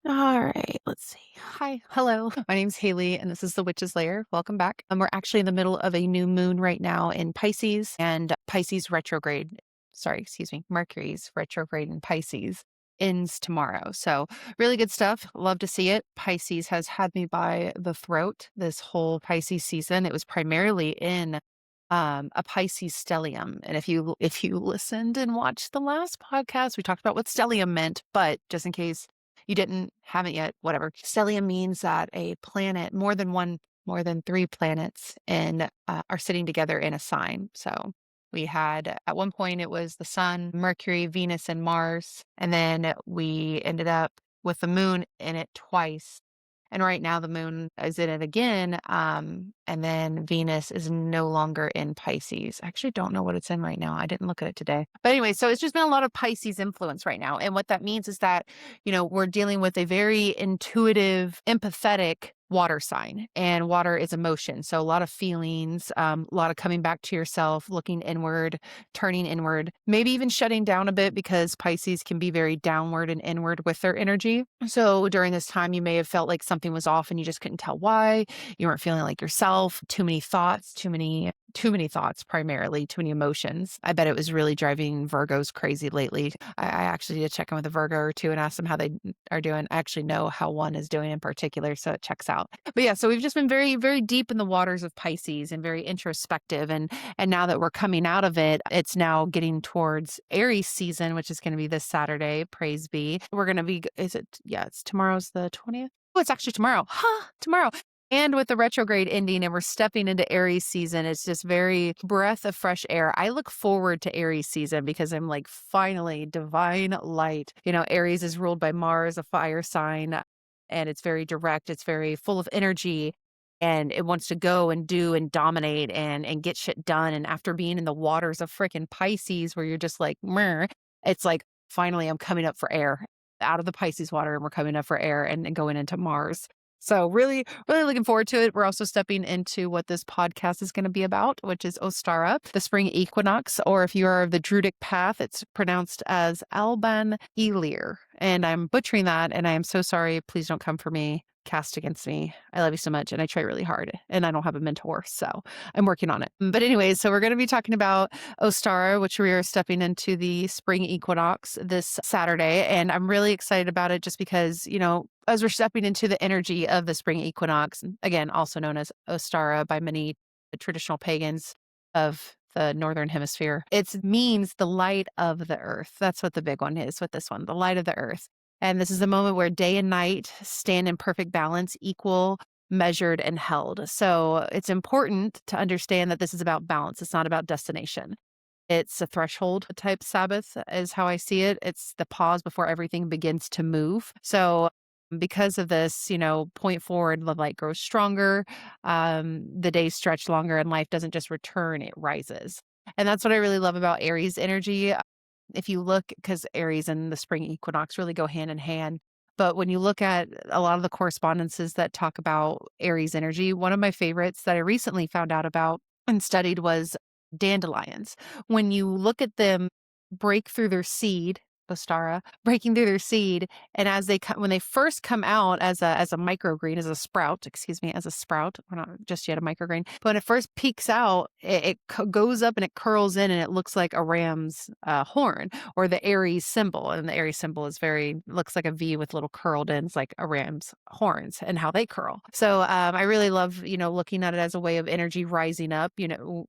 All right, let's see. Hi, hello. My name's Haley, and this is the Witch's Lair. Welcome back. We're actually in the middle of a new moon right now in Pisces and Pisces retrograde. Sorry, excuse me. Mercury's retrograde in Pisces ends tomorrow. So, really good stuff. Love to see it. Pisces has had me by the throat this whole Pisces season. It was primarily in a Pisces stellium. And if you listened and watched the last podcast, we talked about what stellium meant, but just in case you didn't haven't yet, whatever. Stellium means that a planet, more than three planets, and are sitting together in a sign. So we had at one point it was the Sun, Mercury, Venus, and Mars, and then we ended up with the Moon in it twice. And right now the moon is in it again. And then Venus is no longer in Pisces. I actually don't know what it's in right now. I didn't look at it today. But anyway, so it's just been a lot of Pisces influence right now. And what that means is that, we're dealing with a very intuitive, empathetic water sign, and water is emotion. So a lot of feelings, a lot of coming back to yourself, looking inward, turning inward, maybe even shutting down a bit because Pisces can be very downward and inward with their energy. So during this time, you may have felt like something was off and you just couldn't tell why. You weren't feeling like yourself, too many thoughts, too many thoughts, primarily too many emotions. I bet it was really driving Virgos crazy lately. I actually need to check in with a Virgo or two and ask them how they are doing. I actually know how one is doing in particular, so it checks out. But yeah, so we've just been very, very deep in the waters of Pisces and very introspective. And now that we're coming out of it, it's now getting towards Aries season, which is going to be this Saturday. Praise be. We're going to be, it's tomorrow's the 20th. Oh, it's actually tomorrow. Tomorrow. And with the retrograde ending and we're stepping into Aries season, it's just very breath of fresh air. I look forward to Aries season because I'm like, finally, divine light. Aries is ruled by Mars, a fire sign, and it's very direct. It's very full of energy and it wants to go and do and dominate and get shit done. And after being in the waters of freaking Pisces, where you're just like, meh, it's like, finally, I'm coming up for air out of the Pisces water and we're coming up for air and going into Mars. So really, really looking forward to it. We're also stepping into what this podcast is going to be about, which is Ostara, the Spring Equinox, or if you are of the Druidic path, it's pronounced as Alban Eilir. And I'm butchering that, and I am so sorry. Please don't come for me. Cast against me. I love you so much, and I try really hard, and I don't have a mentor, so I'm working on it. But anyways, so we're going to be talking about Ostara, which we are stepping into the spring equinox this Saturday, and I'm really excited about it just because, as we're stepping into the energy of the spring equinox, again, also known as Ostara by many traditional pagans of the northern hemisphere, it means the light of the earth. That's what the big one is with this one, the light of the earth. And this is the moment where day and night stand in perfect balance, equal, measured, and held. So it's important to understand that this is about balance. It's not about destination. It's a threshold type Sabbath, is how I see it. It's the pause before everything begins to move. So because of this, point forward, the light grows stronger, the days stretch longer, and life doesn't just return, it rises. And that's what I really love about Aries energy. If you look, because Aries and the spring equinox really go hand in hand. But when you look at a lot of the correspondences that talk about Aries energy, one of my favorites that I recently found out about and studied was dandelions. When you look at them break through their seed, Ostara, breaking through their seed, and as they come, when they first come out as a microgreen, as a sprout, we're not just yet a microgreen, but when it first peeks out, it goes up and it curls in, and it looks like a ram's horn, or the Aries symbol, and the Aries symbol is looks like a V with little curled ends, like a ram's horns, and how they curl. So I really love, looking at it as a way of energy rising up,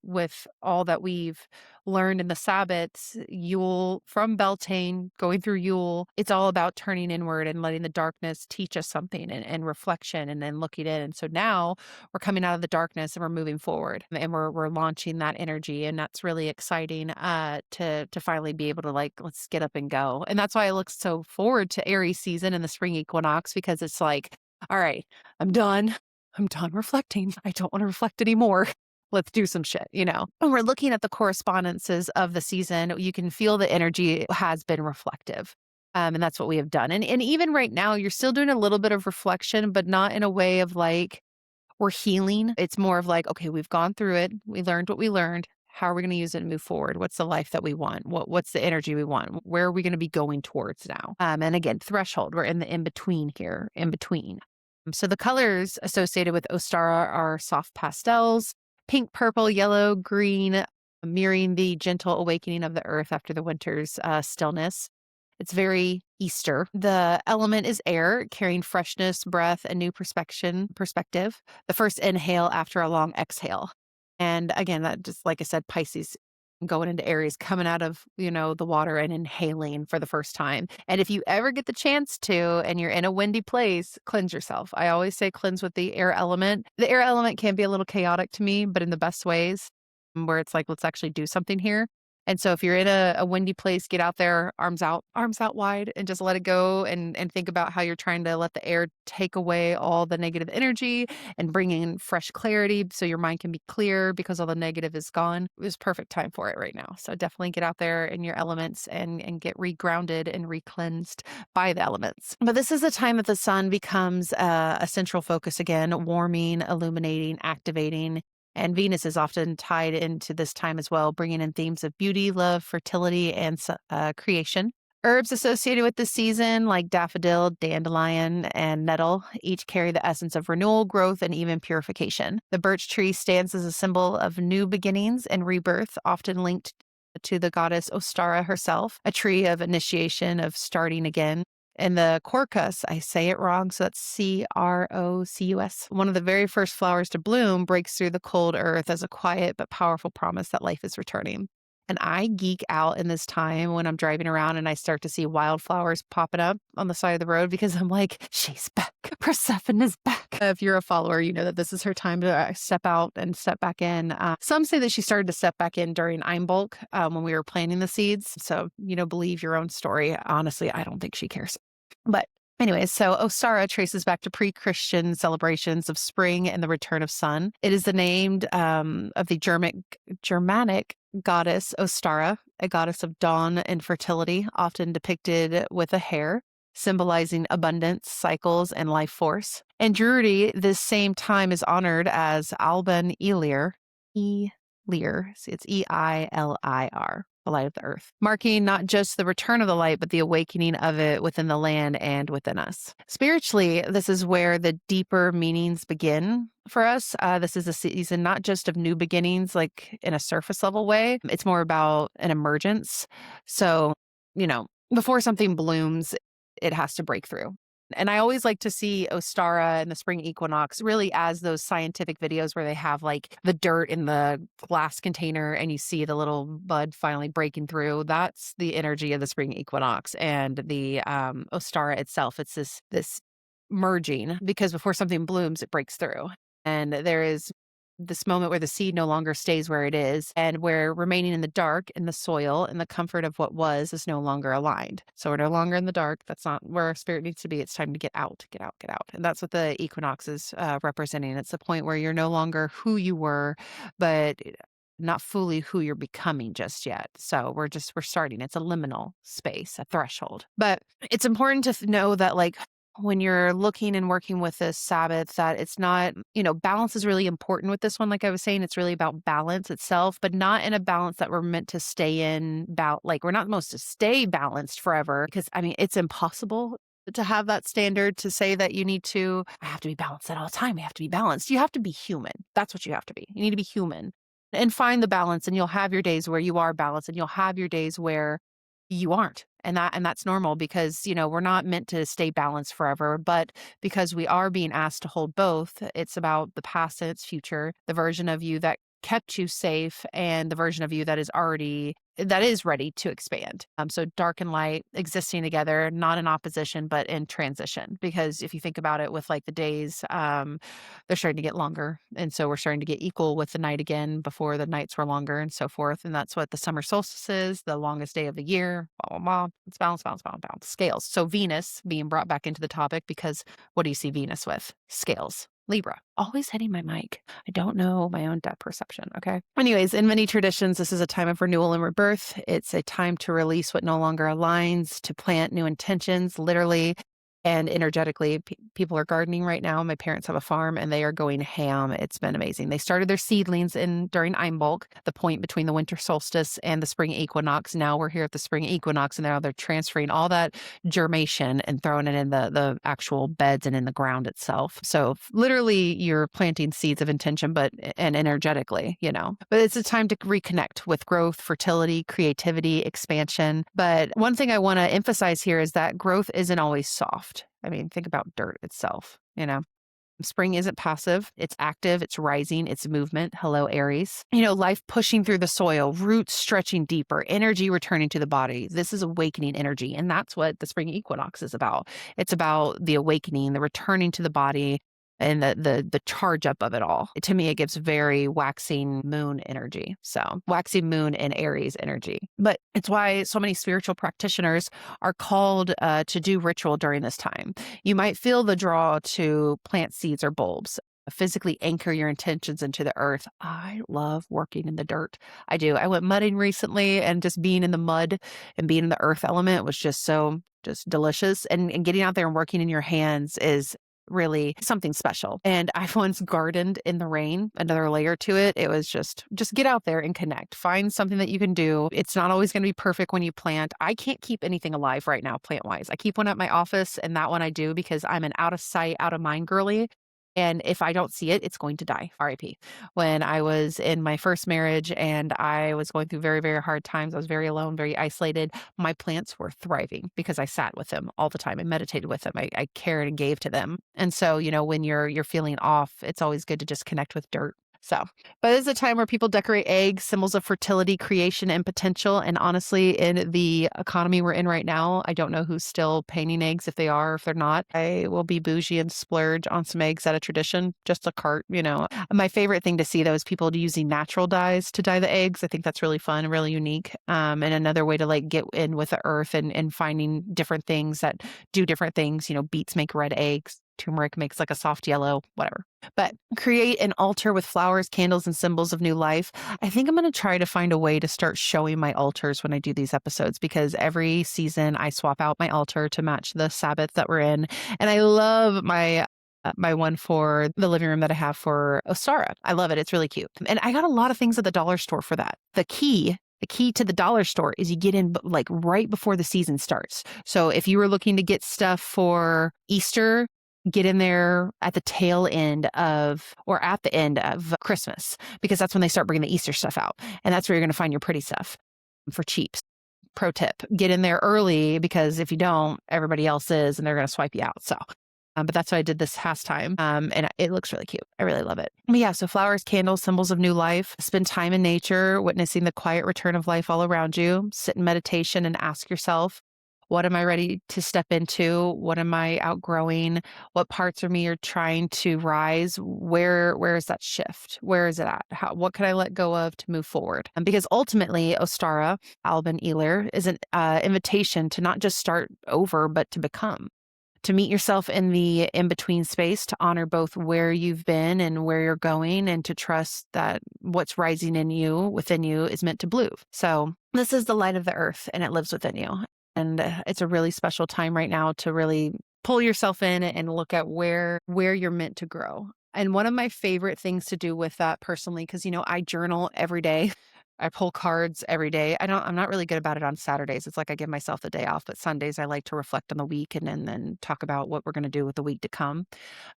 with all that we've learned in the Sabbats, Yule from Beltane, going through Yule. It's all about turning inward and letting the darkness teach us something and reflection and then looking in. And so now we're coming out of the darkness and we're moving forward and we're launching that energy. And that's really exciting to finally be able to let's get up and go. And that's why I look so forward to Aries season and the spring equinox, because it's like, all right, I'm done. I'm done reflecting. I don't want to reflect anymore. Let's do some shit, And we're looking at the correspondences of the season. You can feel the energy has been reflective. And that's what we have done. And even right now, you're still doing a little bit of reflection, but not in a way of we're healing. It's more of okay, we've gone through it. We learned what we learned. How are we going to use it and move forward? What's the life that we want? What's the energy we want? Where are we going to be going towards now? And again, threshold. We're in the in between here, in between. So the colors associated with Ostara are soft pastels, pink, purple, yellow, green, mirroring the gentle awakening of the earth after the winter's stillness. It's very Easter. The element is air, carrying freshness, breath, and new perspective. The first inhale after a long exhale. And again, that just like I said, Pisces going into Aries, coming out of, the water and inhaling for the first time. And if you ever get the chance to, and you're in a windy place, cleanse yourself. I always say cleanse with the air element. The air element can be a little chaotic to me, but in the best ways, where it's like, let's actually do something here. And so if you're in a windy place, get out there, arms out wide, and just let it go and think about how you're trying to let the air take away all the negative energy and bring in fresh clarity so your mind can be clear because all the negative is gone. It's perfect time for it right now. So definitely get out there in your elements and get re-grounded and re-cleansed by the elements. But this is the time that the sun becomes a central focus again, warming, illuminating, activating. And Venus is often tied into this time as well, bringing in themes of beauty, love, fertility, and creation. Herbs associated with this season, like daffodil, dandelion, and nettle, each carry the essence of renewal, growth, and even purification. The birch tree stands as a symbol of new beginnings and rebirth, often linked to the goddess Ostara herself, a tree of initiation, of starting again. And the crocus, I say it wrong, so that's Crocus. One of the very first flowers to bloom breaks through the cold earth as a quiet but powerful promise that life is returning. And I geek out in this time when I'm driving around and I start to see wildflowers popping up on the side of the road because I'm like, she's back. Persephone is back. If you're a follower, you know that this is her time to step out and step back in. Some say that she started to step back in during Imbolc when we were planting the seeds. So, believe your own story. Honestly, I don't think she cares. But anyways, so Ostara traces back to pre-Christian celebrations of spring and the return of sun. It is the name of the Germanic goddess Ostara, a goddess of dawn and fertility, often depicted with a hare, symbolizing abundance, cycles, and life force. In Druidry, this same time is honored as Alban Eilir. It's Eilir. The light of the earth, marking not just the return of the light, but the awakening of it within the land and within us. Spiritually, this is where the deeper meanings begin for us. This is a season not just of new beginnings, like in a surface level way. It's more about an emergence. So, before something blooms, it has to break through. And I always like to see Ostara and the Spring Equinox really as those scientific videos where they have like the dirt in the glass container and you see the little bud finally breaking through. That's the energy of the Spring Equinox and the Ostara itself. It's this merging because before something blooms, it breaks through. And there is this moment where the seed no longer stays where it is and where remaining in the dark in the soil and the comfort of what was is no longer aligned. So we're no longer in the dark. That's not where our spirit needs to be. It's time to get out. And that's what the equinox is representing. It's the point where you're no longer who you were, but not fully who you're becoming just yet. So we're starting. It's a liminal space, a threshold. But it's important to know that when you're looking and working with this Sabbath, that it's not, balance is really important with this one. Like I was saying, it's really about balance itself, but not in a balance that we're meant to stay in. We're not supposed to stay balanced forever because, it's impossible to have that standard to say that I have to be balanced at all time. We have to be balanced. You have to be human. That's what you have to be. You need to be human and find the balance, and you'll have your days where you are balanced and you'll have your days where you aren't. And that's normal because, we're not meant to stay balanced forever, but because we are being asked to hold both, it's about the past and its future, the version of you that kept you safe and the version of you that is ready to expand. So dark and light existing together, not in opposition, but in transition. Because if you think about it with the days, they're starting to get longer. And so we're starting to get equal with the night again before the nights were longer and so forth. And that's what the summer solstice is, the longest day of the year, blah, blah, blah. It's balance, balance, balance, balance. Scales. So Venus being brought back into the topic because what do you see Venus with? Scales. Libra. Always hitting my mic. I don't know my own depth perception. Okay. Anyways, in many traditions, this is a time of renewal and rebirth. It's a time to release what no longer aligns, to plant new intentions, literally, And energetically, people are gardening right now. My parents have a farm and they are going ham. It's been amazing. They started their seedlings in during Einbolg, the point between the winter solstice and the spring equinox. Now we're here at the spring equinox, and now they're transferring all that germination and throwing it in the actual beds and in the ground itself. So literally, you're planting seeds of intention, but and energetically, But it's a time to reconnect with growth, fertility, creativity, expansion. But one thing I want to emphasize here is that growth isn't always soft. I mean, think about dirt itself. Spring isn't passive, it's active, it's rising, it's movement. Hello, Aries. Life pushing through the soil, roots stretching deeper, energy returning to the body. This is awakening energy. And that's what the spring equinox is about. It's about the awakening, the returning to the body, and the charge up of it all. To me, it gives very waxing moon energy. So waxing moon and Aries energy. But it's why so many spiritual practitioners are called to do ritual during this time. You might feel the draw to plant seeds or bulbs. Physically anchor your intentions into the earth. I love working in the dirt. I do. I went mudding recently, and just being in the mud and being in the earth element was just delicious. And getting out there and working in your hands is really something special. And I've once gardened in the rain, another layer to it. It was just get out there and connect. Find something that you can do. It's not always going to be perfect when you plant. I can't keep anything alive right now, plant wise. I keep one at my office, and that one I do because I'm an out of sight, out of mind girly. And if I don't see it, it's going to die. RIP. When I was in my first marriage and I was going through very, very hard times, I was very alone, very isolated. My plants were thriving because I sat with them all the time. I meditated with them. I cared and gave to them. And so, when you're feeling off, it's always good to just connect with dirt. So, but it's a time where people decorate eggs, symbols of fertility, creation, and potential. And honestly, in the economy we're in right now, I don't know who's still painting eggs, if they are, or if they're not. I will be bougie and splurge on some eggs at a tradition, just a cart. My favorite thing to see, though, is people using natural dyes to dye the eggs. I think that's really fun and really unique. And another way to get in with the earth and finding different things that do different things. Beets make red eggs. Turmeric makes like a soft yellow, whatever. But create an altar with flowers, candles, and symbols of new life. I think I'm going to try to find a way to start showing my altars when I do these episodes, because every season I swap out my altar to match the Sabbath that we're in. And I love my one for the living room that I have for Ostara. I love it. It's really cute. And I got a lot of things at the dollar store for that. The key to the dollar store is you get in right before the season starts. So if you were looking to get stuff for Easter, get in there at the tail end of, or at the end of Christmas, because that's when they start bringing the Easter stuff out. And that's where you're going to find your pretty stuff for cheap. Pro tip, get in there early, because if you don't, everybody else is, and they're going to swipe you out. So, but that's what I did this past time. And it looks really cute. I really love it. But yeah, so flowers, candles, symbols of new life. Spend time in nature, witnessing the quiet return of life all around you. Sit in meditation and ask yourself, what am I ready to step into? What am I outgrowing? What parts of me are trying to rise? Where is that shift? Where is it at? What can I let go of to move forward? And because ultimately, Ostara, Alban Eilir, is an invitation to not just start over, but to become. To meet yourself in the in-between space, to honor both where you've been and where you're going, and to trust that what's rising in you, within you, is meant to bloom. So this is the light of the earth, and it lives within you. And it's a really special time right now to really pull yourself in and look at where you're meant to grow. And one of my favorite things to do with that personally, because, I journal every day. I pull cards every day. I'm not really good about it on Saturdays. It's like I give myself the day off, but Sundays I like to reflect on the week and then talk about what we're going to do with the week to come.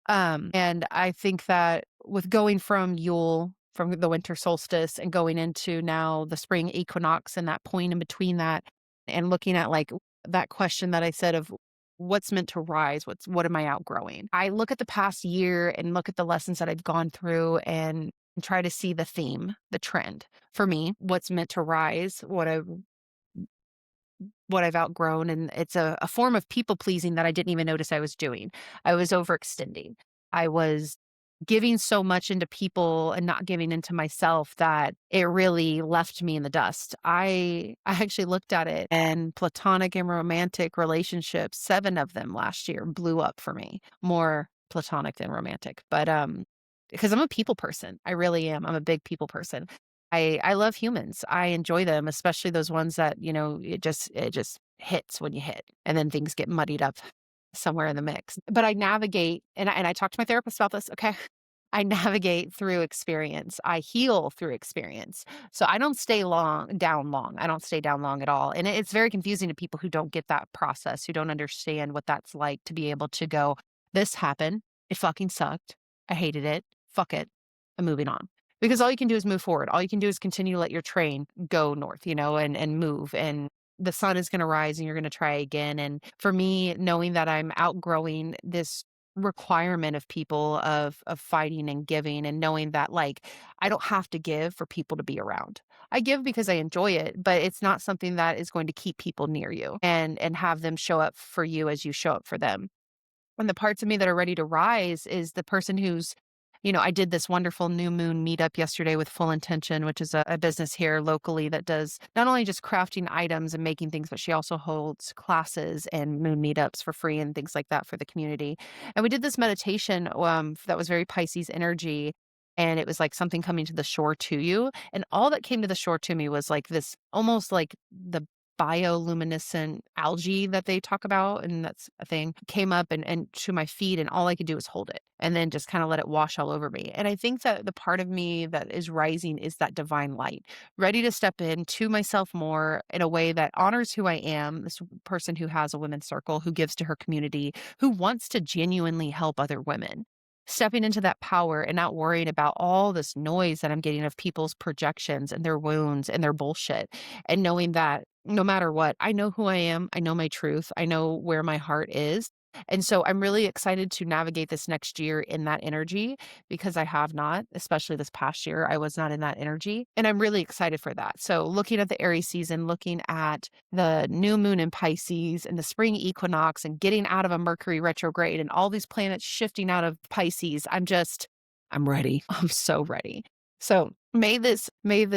And I think that with going from Yule, from the winter solstice, and going into now the spring equinox, and that point in between that, and looking at that question that I said of what's meant to rise, what am I outgrowing? I look at the past year and look at the lessons that I've gone through and try to see the theme, the trend. For me, what's meant to rise, what I've outgrown. And it's a form of people pleasing that I didn't even notice I was doing. I was overextending. I was giving so much into people and not giving into myself that it really left me in the dust. I actually looked at it, and platonic and romantic relationships, 7 of them last year blew up for me. More platonic than romantic. But because I'm a people person. I really am. I'm a big people person. I love humans. I enjoy them, especially those ones that, it just hits when you hit, and then things get muddied up somewhere in the mix. But I navigate, and I talked to my therapist about this, okay? I navigate through experience. I heal through experience. So I don't stay long. I don't stay down long at all. And it's very confusing to people who don't get that process, who don't understand what that's like to be able to go, this happened. It fucking sucked. I hated it. Fuck it. I'm moving on. Because all you can do is move forward. All you can do is continue to let your train go north, and move. And the sun is going to rise and you're going to try again. And for me, knowing that I'm outgrowing this requirement of people of fighting and giving, and knowing that, like, I don't have to give for people to be around. I give because I enjoy it, but it's not something that is going to keep people near you and have them show up for you as you show up for them. And the parts of me that are ready to rise is the person who's, I did this wonderful new moon meetup yesterday with Full Intention, which is a business here locally that does not only just crafting items and making things, but she also holds classes and moon meetups for free and things like that for the community. And we did this meditation that was very Pisces energy. And it was like something coming to the shore to you. And all that came to the shore to me was like this, almost like the bioluminescent algae that they talk about, and that's a thing, came up and to my feet, and all I could do was hold it and then just kind of let it wash all over me. And I think that the part of me that is rising is that divine light, ready to step into myself more in a way that honors who I am, this person who has a women's circle, who gives to her community, who wants to genuinely help other women. Stepping into that power and not worrying about all this noise that I'm getting of people's projections and their wounds and their bullshit, and knowing that no matter what, I know who I am. I know my truth. I know where my heart is. And so I'm really excited to navigate this next year in that energy, because I have not, especially this past year, I was not in that energy. And I'm really excited for that. So looking at the Aries season, looking at the new moon in Pisces and the spring equinox and getting out of a Mercury retrograde and all these planets shifting out of Pisces, I'm ready. I'm so ready. So may this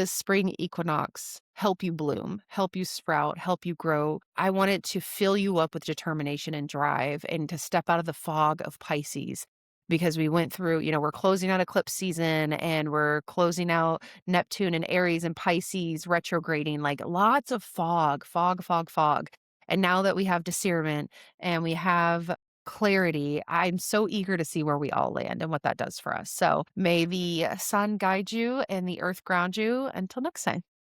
spring equinox help you bloom, help you sprout, help you grow. I want it to fill you up with determination and drive, and to step out of the fog of Pisces, because we went through, we're closing out eclipse season, and we're closing out Neptune and Aries and Pisces retrograding, like lots of fog, fog, fog, fog. And now that we have discernment and we have clarity, I'm so eager to see where we all land and what that does for us. So may the sun guide you and the earth ground you. Until next time.